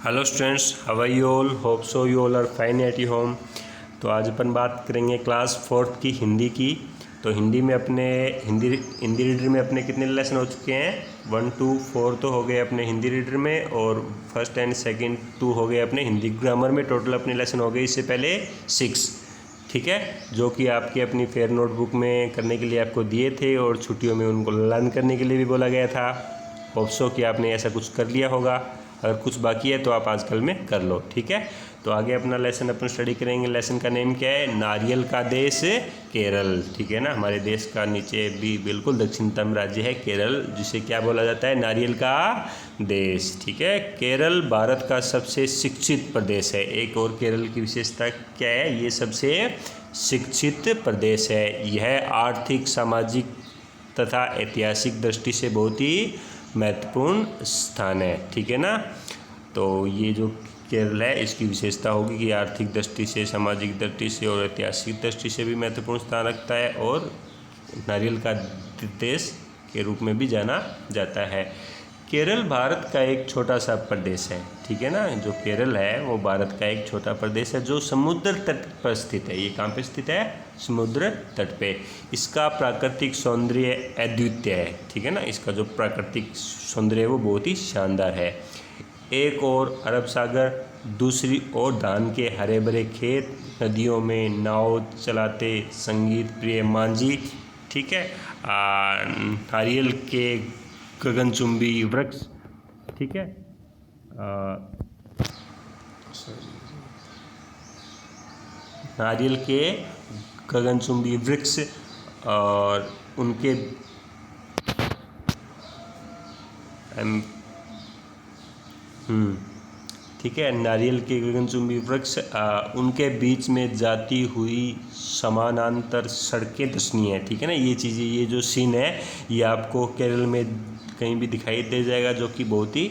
Hello students, how are you all? Hope so you all are fine at your home. तो आज अपन बात करेंगे class 4th की हिंदी की। तो हिंदी में अपने हिंदी रीडर में अपने कितने लेसन हो चुके हैं? 1 2 4 तो हो गए अपने हिंदी रीडर में, और फर्स्ट एंड सेकंड 2 हो गए अपने हिंदी ग्रामर में। टोटल अपने लेसन हो गए इससे पहले 6, ठीक है, जो कि आपके अपनी फेयर नोटबुक में करने के लिए आपको दिए थे और छुट्टियों में उनको लर्न करने के लिए भी बोला गया था। होप सो कि आपने ऐसा कुछ कर लिया होगा। अगर कुछ बाकी है तो आप आजकल में कर लो, ठीक है। तो आगे अपना लेसन अपन स्टडी करेंगे। लेसन का नेम क्या है? नारियल का देश केरल, ठीक है ना। हमारे देश का नीचे भी बिल्कुल दक्षिणतम राज्य है केरल, जिसे क्या बोला जाता है? नारियल का देश, ठीक है। केरल भारत का सबसे शिक्षित प्रदेश है। एक और केरल की विशेषता क्या है? ये सबसे शिक्षित प्रदेश है। यह आर्थिक, सामाजिक तथा ऐतिहासिक दृष्टि से बहुत ही महत्वपूर्ण स्थान है, ठीक है ना। तो ये जो केरल है इसकी विशेषता होगी कि आर्थिक दृष्टि से, सामाजिक दृष्टि से और ऐतिहासिक दृष्टि से भी महत्वपूर्ण स्थान रखता है, और नारियल का देश के रूप में भी जाना जाता है। केरल भारत का एक छोटा सा प्रदेश है, ठीक है ना। जो केरल है वो भारत का एक छोटा प्रदेश है जो समुद्र तट पर स्थित है। ये कहाँ पे स्थित है? समुद्र तट पे। इसका प्राकृतिक सौंदर्य अद्वितीय है, ठीक है ना। इसका जो प्राकृतिक सौंदर्य है वो बहुत ही शानदार है। एक और अरब सागर, दूसरी ओर धान के हरे भरे खेत, नदियों में नाव चलाते संगीत प्रिय मांझी, ठीक है। नारियल के गगनचुंबी वृक्ष, ठीक है। नारियल के गगनचुंबी वृक्ष और उनके ठीक है, नारियल के गगनचुंबी वृक्ष, उनके बीच में जाती हुई समानांतर सड़कें दर्शनीय है, ठीक है ना। ये चीज़ें, ये जो सीन है ये आपको केरल में कहीं भी दिखाई दे जाएगा, जो कि बहुत ही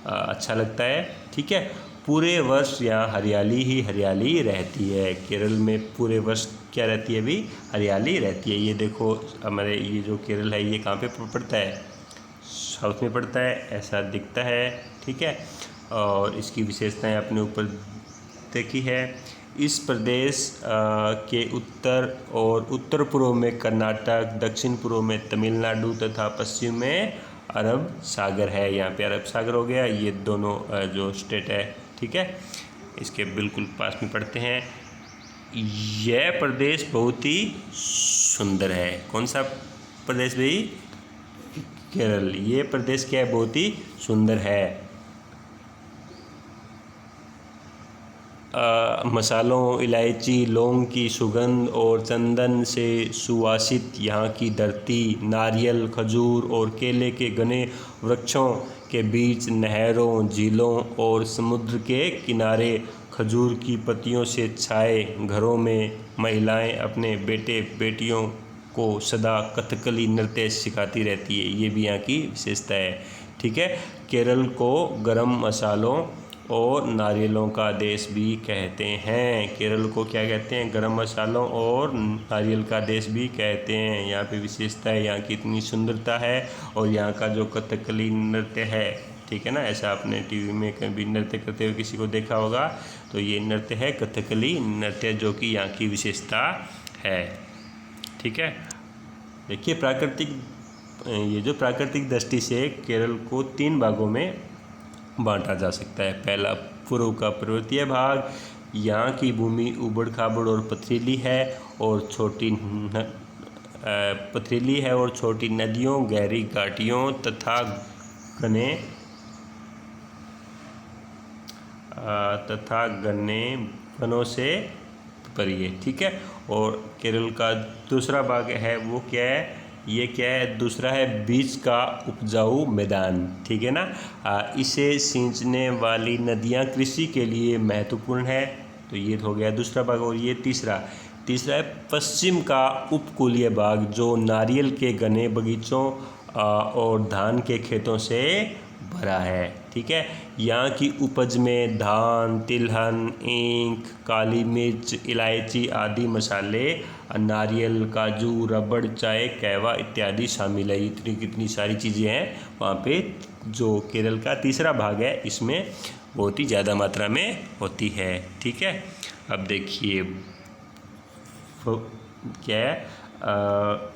अच्छा लगता है, ठीक है। पूरे वर्ष यहाँ हरियाली ही हरियाली रहती है। केरल में पूरे वर्ष क्या रहती है? अभी हरियाली रहती है। ये देखो, हमारे ये जो केरल है ये कहाँ पे पड़ता है? साउथ में पड़ता है, ऐसा दिखता है, ठीक है। और इसकी विशेषताएं अपने ऊपर देखी है। इस प्रदेश के उत्तर और उत्तर पूर्व में कर्नाटक, दक्षिण पूर्व में तमिलनाडु तथा पश्चिम में अरब सागर है। यहाँ पे अरब सागर हो गया, ये दोनों जो स्टेट है, ठीक है, इसके बिल्कुल पास में पड़ते हैं। यह प्रदेश बहुत ही सुंदर है। कौन सा प्रदेश भाई? केरल। ये प्रदेश क्या है? बहुत ही सुंदर है। मसालों, इलायची, लौंग की सुगंध और चंदन से सुवासित यहाँ की धरती नारियल, खजूर और केले के घने वृक्षों के बीच, नहरों, झीलों और समुद्र के किनारे खजूर की पत्तियों से छाए घरों में महिलाएं अपने बेटे बेटियों को सदा कथकली नृत्य सिखाती रहती है। ये भी यहाँ की विशेषता है, ठीक है। केरल को गरम मसालों और नारियलों का देश भी कहते हैं। केरल को क्या कहते हैं? गरम मसालों और नारियल का देश भी कहते हैं। यहाँ पे विशेषता है, यहाँ की इतनी सुंदरता है, और यहाँ का जो कथकली नृत्य है, ठीक है ना। ऐसा आपने टीवी में कभी नृत्य करते हुए किसी को देखा होगा, तो ये नृत्य है कथकली नृत्य, जो कि यहाँ की विशेषता है, ठीक है। देखिए, ये जो प्राकृतिक दृष्टि से केरल को 3 भागों में बांटा जा सकता है। पहला, पूर्व का पर्वतीय भाग। यहाँ की भूमि उबड़ खाबड़ और पथरीली है, और छोटी नदियों, गहरी घाटियों तथा घने वनों से भरी है, ठीक है। और केरल का दूसरा भाग है, वो क्या है? ये क्या है? दूसरा है बीच का उपजाऊ मैदान, ठीक है ना। इसे सींचने वाली नदियाँ कृषि के लिए महत्वपूर्ण है। तो ये हो गया दूसरा भाग। और ये तीसरा है पश्चिम का उपकूलीय भाग, जो नारियल के घने बगीचों और धान के खेतों से भरा है, ठीक है। यहाँ की उपज में धान, तिलहन, ईंख, काली मिर्च, इलायची आदि मसाले, नारियल, काजू, रबड़, चाय, कहवा इत्यादि शामिल है। इतनी कितनी सारी चीज़ें हैं वहाँ पे जो केरल का तीसरा भाग है इसमें बहुत ही ज़्यादा मात्रा में होती है। ठीक है, अब देखिए क्या है,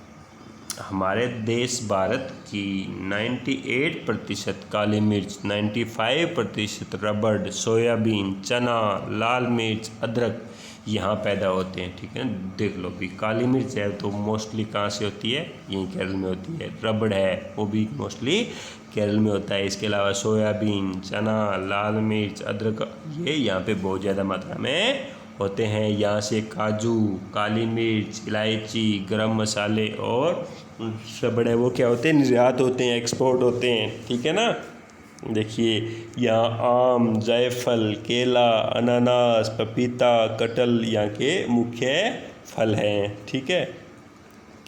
हमारे देश भारत की 98% काली मिर्च, 95% रबड़, सोयाबीन, चना, लाल मिर्च, अदरक यहाँ पैदा होते हैं। ठीक है, देख लो भी काली मिर्च है तो मोस्टली कहाँ से होती है, यहीं केरल में होती है। रबड़ है वो भी मोस्टली केरल में होता है। इसके अलावा सोयाबीन, चना, लाल मिर्च, अदरक ये यहाँ पे बहुत ज़्यादा मात्रा में होते हैं। यहाँ से काजू, काली मिर्च, इलायची, गरम मसाले और रबड़ है वो क्या होते हैं, निर्यात होते हैं, एक्सपोर्ट होते हैं। ठीक है ना, देखिए यहाँ आम, जायफल, केला, अनानास, पपीता, कटहल यहाँ के मुख्य फल हैं। ठीक है,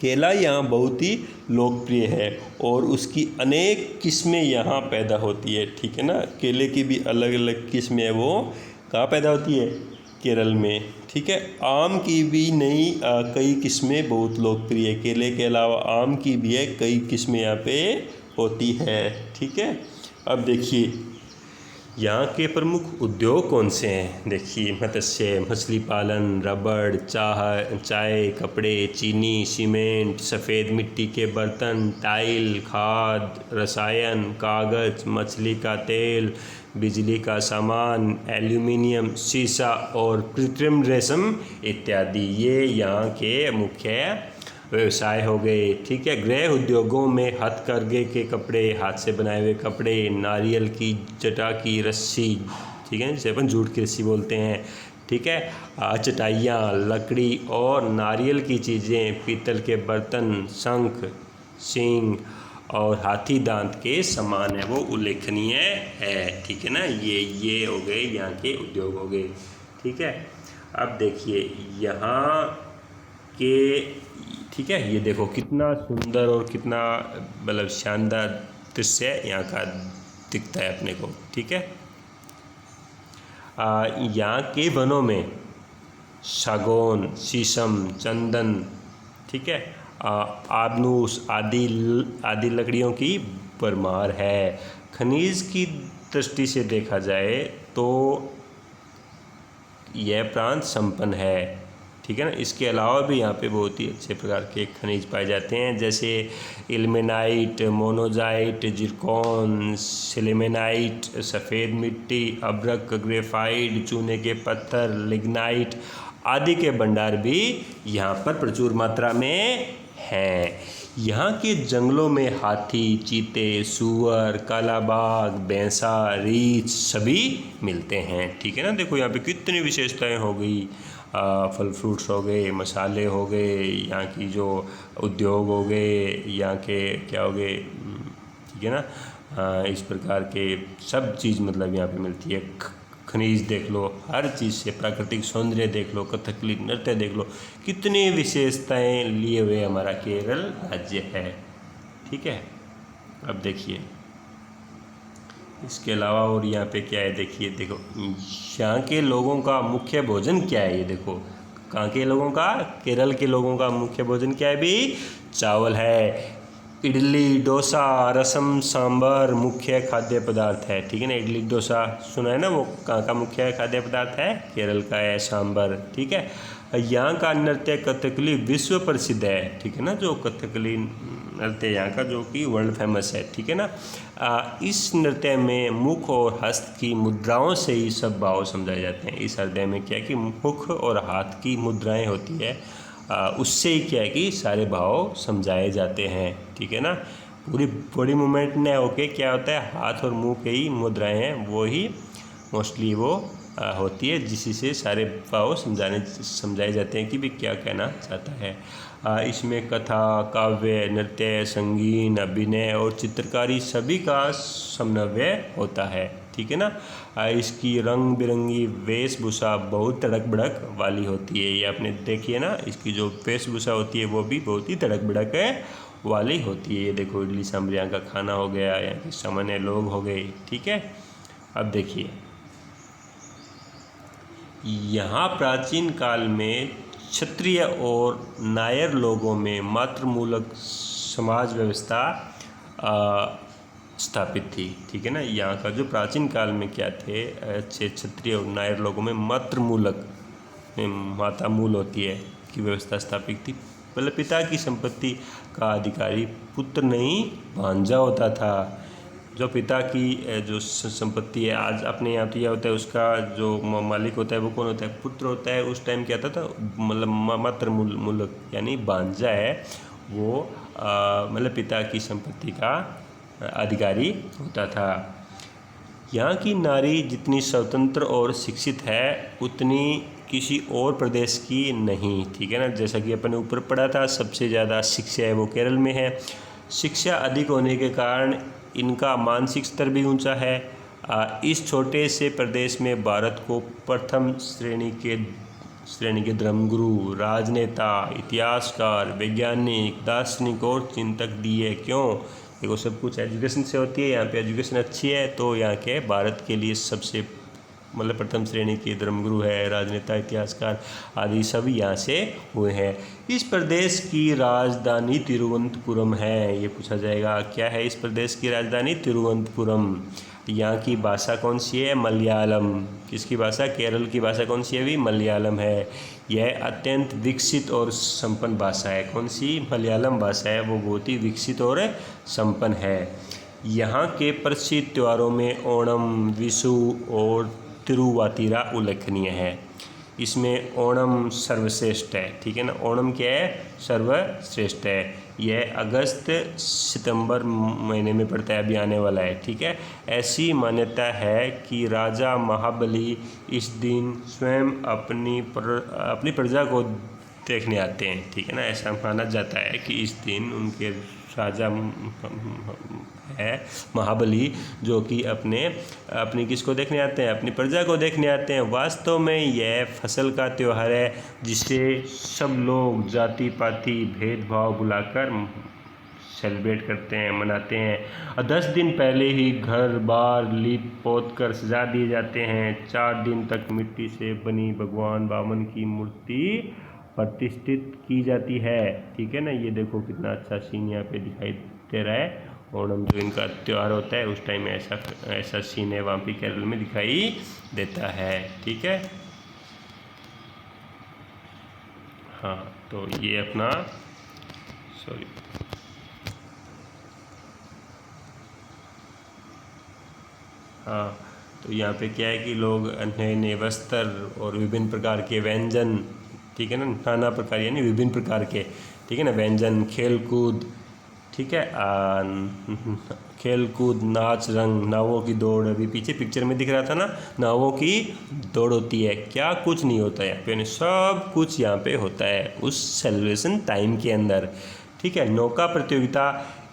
केला यहाँ बहुत ही लोकप्रिय है और उसकी अनेक किस्में यहाँ पैदा होती है। ठीक है ना, केले की भी अलग अलग किस्में है, वो कहाँ पैदा होती है, केरल में। ठीक है, आम की भी कई किस्में बहुत लोकप्रिय है। केले के अलावा आम की भी है कई किस्में यहाँ पे होती है। ठीक है, अब देखिए यहाँ के प्रमुख उद्योग कौन से हैं। देखिए मत्स्य, मछली पालन, रबड़, चाय, कपड़े, चीनी, सीमेंट, सफ़ेद मिट्टी के बर्तन, टाइल, खाद, रसायन, कागज़, मछली का तेल, बिजली का सामान, एल्यूमिनियम, शीशा और कृत्रिम रेशम इत्यादि ये यहाँ के मुख्य व्यवसाय हो गए। ठीक है, गृह उद्योगों में हथकरघे के कपड़े, हाथ से बनाए हुए कपड़े, नारियल की जटा की रस्सी, ठीक है, जिसे अपन जूट की रस्सी बोलते हैं। ठीक है, चटाइयाँ, लकड़ी और नारियल की चीज़ें, पीतल के बर्तन, शंख, सींग और हाथी दांत के सामान है वो उल्लेखनीय है। ठीक है ना, ये हो गए यहाँ के उद्योग हो गए। ठीक है, अब देखिए यहाँ के, ठीक है, ये देखो कितना सुंदर और कितना मतलब शानदार दृश्य यहाँ का दिखता है अपने को। ठीक है, यहाँ के वनों में सागौन, शीशम, चंदन, ठीक है, आबनूस आदि लकड़ियों की भरमार है। खनिज की दृष्टि से देखा जाए तो यह प्रांत संपन्न है। ठीक है ना, इसके अलावा भी यहाँ पे बहुत ही अच्छे प्रकार के खनिज पाए जाते हैं, जैसे इल्मेनाइट, मोनोजाइट, जिरकॉन, सिलेमेनाइट, सफ़ेद मिट्टी, अब्रक, ग्रेफाइट, चूने के पत्थर, लिग्नाइट आदि के भंडार भी यहाँ पर प्रचुर मात्रा में हैं। यहाँ के जंगलों में हाथी, चीते, सूअर, काला बाघ, भैंसा, रीछ सभी मिलते हैं। ठीक है ना, देखो यहाँ पे कितनी विशेषताएं हो गई, फल फ्रूट्स हो गए, मसाले हो गए, यहाँ की जो उद्योग हो गए, यहाँ के क्या हो गए, ठीक है ना, इस प्रकार के सब चीज़ मतलब यहाँ पे मिलती है। खनिज देख लो, हर चीज़ से, प्राकृतिक सौंदर्य देख लो, कथकली नृत्य देख लो, कितनी विशेषताएं लिए हुए हमारा केरल राज्य है। ठीक है, अब देखिए इसके अलावा और यहाँ पे क्या है, देखिए देखो यहाँ के लोगों का मुख्य भोजन क्या है, ये देखो कहाँ के लोगों का, केरल के लोगों का मुख्य भोजन क्या है भी, चावल है। इडली, डोसा, रसम, सांभर मुख्य खाद्य पदार्थ है। ठीक है ना, इडली डोसा सुना है ना, वो कहाँ का मुख्य खाद्य पदार्थ है, केरल का है। सांभर, ठीक है। यहाँ का नृत्य कथकली विश्व प्रसिद्ध है। ठीक है ना, जो कथकली नृत्य यहाँ का जो कि वर्ल्ड फेमस है। ठीक है ना, इस नृत्य में मुख और हस्त की मुद्राओं से ही सब भाव समझाए जाते हैं। इस नृत्य में क्या है कि मुख और हाथ की मुद्राएं होती है, उससे ही क्या है कि सारे भाव समझाए जाते हैं। ठीक है ना, पूरी बॉडी मूवमेंट ने होके क्या होता है, हाथ और मुंह के ही मुद्राएं हैं वो ही मोस्टली वो होती है, जिसी से सारे भाव समझाए जाते हैं कि भी क्या कहना चाहता है। इसमें कथा, काव्य, नृत्य, संगीत, अभिनय और चित्रकारी सभी का समन्वय होता है। ठीक है ना, इसकी रंग बिरंगी वेशभूषा बहुत तड़क भड़क वाली होती है। ये आपने देखिए ना, इसकी जो वेशभूषा होती है वो भी बहुत ही तड़क भड़क वाली होती है। ये देखो इडली सांभर यहाँ का खाना हो गया, यहाँ के सामान्य लोग हो गए। ठीक है, अब देखिए यहाँ प्राचीन काल में क्षत्रिय और नायर लोगों में मातृमूलक समाज व्यवस्था स्थापित थी। ठीक है ना। यहाँ का जो प्राचीन काल में क्या थे, क्षत्रिय और नायर लोगों में मातृमूलक माता मूल होती है की व्यवस्था स्थापित थी। पहले पिता की संपत्ति का अधिकारी पुत्र नहीं भांजा होता था। जो पिता की जो संपत्ति है, आज अपने यहाँ तो यह होता है, उसका जो मालिक होता है वो कौन होता है, पुत्र होता है। उस टाइम क्या था मतलब मातृमूलक यानी भांजा है वो मतलब पिता की संपत्ति का अधिकारी होता था। यहाँ की नारी जितनी स्वतंत्र और शिक्षित है उतनी किसी और प्रदेश की नहीं। ठीक है ना। जैसा कि अपन ने ऊपर पढ़ा था, सबसे ज़्यादा शिक्षा है वो केरल में है। शिक्षा अधिक होने के कारण इनका मानसिक स्तर भी ऊंचा है। इस छोटे से प्रदेश में भारत को प्रथम श्रेणी के धर्मगुरु, राजनेता, इतिहासकार, वैज्ञानिक, दार्शनिक और चिंतक दिए। क्यों? देखो सब कुछ एजुकेशन से होती है। यहाँ पे एजुकेशन अच्छी है तो यहाँ के भारत के लिए सबसे मतलब प्रथम श्रेणी के धर्मगुरु है, राजनेता, इतिहासकार आदि सभी यहाँ से हुए हैं। इस प्रदेश की राजधानी तिरुवनंतपुरम है। ये पूछा जाएगा क्या है इस प्रदेश की राजधानी? तिरुवनंतपुरम। यहाँ की भाषा कौन सी है? मलयालम। किसकी भाषा? केरल की भाषा कौन सी है? भी मलयालम है। यह अत्यंत विकसित और संपन्न भाषा है। कौन सी? मलयालम भाषा है, वो बहुत ही विकसित और संपन्न है। यहाँ के प्रसिद्ध त्योहारों में ओणम, विशु और तिरुवातिरा उल्लेखनीय है। इसमें ओणम सर्वश्रेष्ठ है। ठीक है ना। ओणम क्या है? सर्वश्रेष्ठ है। यह अगस्त सितंबर महीने में पड़ता है, अभी आने वाला है। ठीक है। ऐसी मान्यता है कि राजा महाबली इस दिन स्वयं अपनी प्रजा को देखने आते हैं। ठीक है ना। ऐसा माना जाता है कि इस दिन उनके राजा है महाबली जो कि अपनी किसको देखने आते हैं? अपनी प्रजा को देखने आते हैं। वास्तव में यह फसल का त्यौहार है जिसे सब लोग जाति पाति भेदभाव भुलाकर सेलिब्रेट करते हैं, मनाते हैं। और 10 दिन पहले ही घर बार लीप पोत कर सजा दिए जाते हैं। 4 दिन तक मिट्टी से बनी भगवान वामन की मूर्ति प्रतिष्ठित की जाती है। ठीक है ना। ये देखो कितना अच्छा सीन यहाँ पे दिखाई दे रहा है। ओणम जो इनका त्यौहार होता है उस टाइम ऐसा सीन है वहाँ पे केरल में दिखाई देता है। ठीक है। हाँ तो ये अपना हाँ तो यहाँ पे क्या है कि लोग नए नए वस्त्र और विभिन्न प्रकार के व्यंजन, ठीक है ना, नाना प्रकार यानी विभिन्न प्रकार के, ठीक है ना, व्यंजन, खेल कूद, ठीक है, खेल कूद, नाच, रंग, नावों की दौड़, अभी पीछे पिक्चर में दिख रहा था ना, नावों की दौड़ होती है। क्या कुछ नहीं होता है यहाँ पे, सब कुछ यहाँ पे होता है उस सेलिब्रेशन टाइम के अंदर। ठीक है। नौका प्रतियोगिता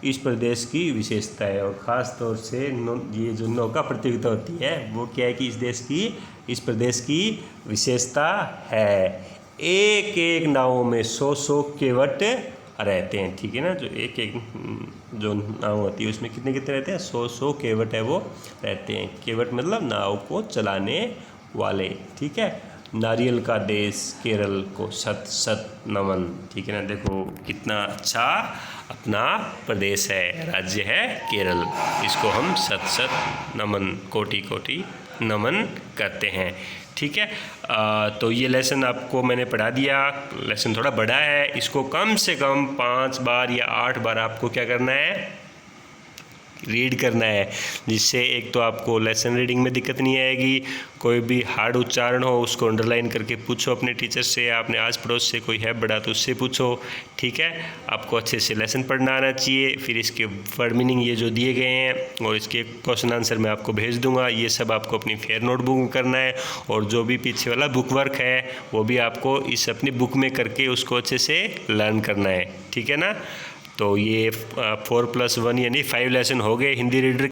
इस प्रदेश की विशेषता है और ख़ास तौर से ये जो नौका प्रतियोगिता होती है वो क्या है कि इस प्रदेश की विशेषता है। एक एक नावों में 100 केवट रहते हैं। ठीक है ना। जो एक जो नाव होती है उसमें कितने रहते हैं? 100 केवट है वो रहते हैं। केवट मतलब नाव को चलाने वाले। ठीक है। नारियल का देश केरल को सत सत नमन। ठीक है ना। देखो कितना अच्छा अपना प्रदेश है, राज्य है केरल, इसको हम सत सत नमन, कोटि कोटि नमन करते हैं। ठीक है। तो ये लेसन आपको मैंने पढ़ा दिया। लेसन थोड़ा बड़ा है, इसको कम से कम 5 बार या 8 बार आपको क्या करना है? रीड करना है, जिससे एक तो आपको लेसन रीडिंग में दिक्कत नहीं आएगी। कोई भी हार्ड उच्चारण हो उसको अंडरलाइन करके पूछो अपने टीचर से, आपने आस पड़ोस से कोई है बड़ा तो उससे पूछो। ठीक है। आपको अच्छे से लेसन पढ़ना आना चाहिए। फिर इसके वर्ड मीनिंग ये जो दिए गए हैं और इसके क्वेश्चन आंसर मैं आपको भेज दूंगा, ये सब आपको अपनी फेयर नोटबुक में करना है। और जो भी पीछे वाला बुक वर्क है वो भी आपको इस अपनी बुक में करके उसको अच्छे से लर्न करना है। ठीक है ना। तो ये 4+1 यानी 5 लेसन हो गए हिंदी रीडर